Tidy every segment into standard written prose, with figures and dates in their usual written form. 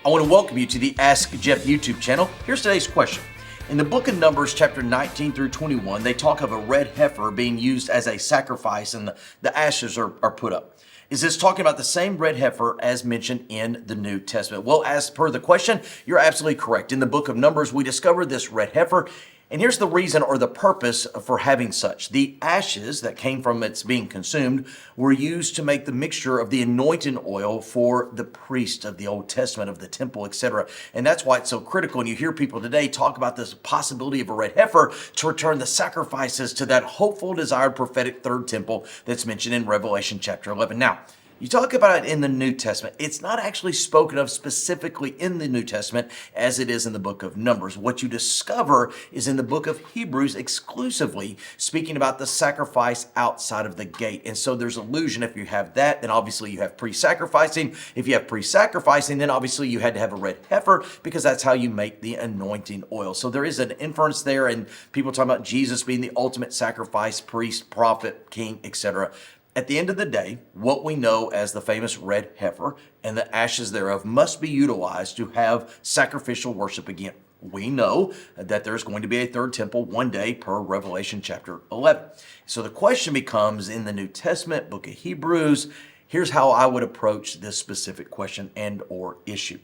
I want to welcome you to the Ask Jeff YouTube channel. Here's today's question. In the book of Numbers, chapter 19 through 21, they talk of a red heifer being used as a sacrifice and the ashes are put up. Is this talking about the same red heifer as mentioned in the New Testament? Well, as per the question, you're absolutely correct. In the book of Numbers, we discover this red heifer. And here's the reason or the purpose for having such. The ashes that came from its being consumed were used to make the mixture of the anointing oil for the priest of the Old Testament, of the temple, etc. And that's why it's so critical. And you hear people today talk about this possibility of a red heifer to return the sacrifices to that hopeful, desired prophetic third temple that's mentioned in Revelation chapter 11. Now, you talk about it in the New Testament. It's not actually spoken of specifically in the New Testament as it is in the book of Numbers. What you discover is in the book of Hebrews exclusively speaking about the sacrifice outside of the gate. And so there's illusion. If you have that, then obviously you have pre-sacrificing. If you have pre-sacrificing, then obviously you had to have a red heifer because that's how you make the anointing oil. So there is an inference there, and people talk about Jesus being the ultimate sacrifice, priest, prophet, king, etc. At the end of the day, what we know as the famous red heifer and the ashes thereof must be utilized to have sacrificial worship again. We know that there's going to be a third temple one day per Revelation chapter 11. So the question becomes, in the New Testament, book of Hebrews, here's how I would approach this specific question and or issue.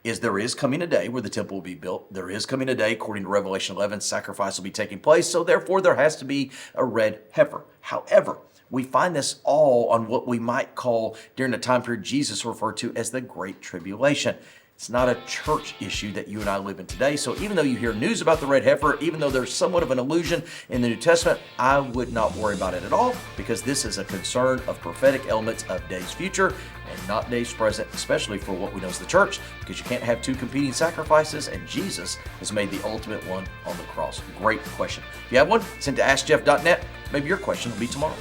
There is coming a day where the temple will be built. There is coming a day, according to Revelation 11, sacrifice will be taking place. So therefore, there has to be a red heifer. However, we find this all on what we might call, during the time period Jesus referred to as the Great Tribulation. It's not a church issue that you and I live in today. So even though you hear news about the red heifer, even though there's somewhat of an illusion in the New Testament, I would not worry about it at all, because this is a concern of prophetic elements of days future and not days present, especially for what we know as the church, because you can't have two competing sacrifices, and Jesus has made the ultimate one on the cross. Great question. If you have one, send to askjeff.net. Maybe your question will be tomorrow's.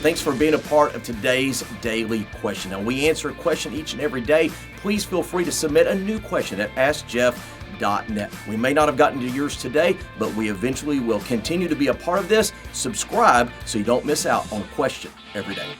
Thanks for being a part of today's daily question. Now, we answer a question each and every day. Please feel free to submit a new question at askjeff.net. We may not have gotten to yours today, but we eventually will continue to be a part of this. Subscribe so you don't miss out on a question every day.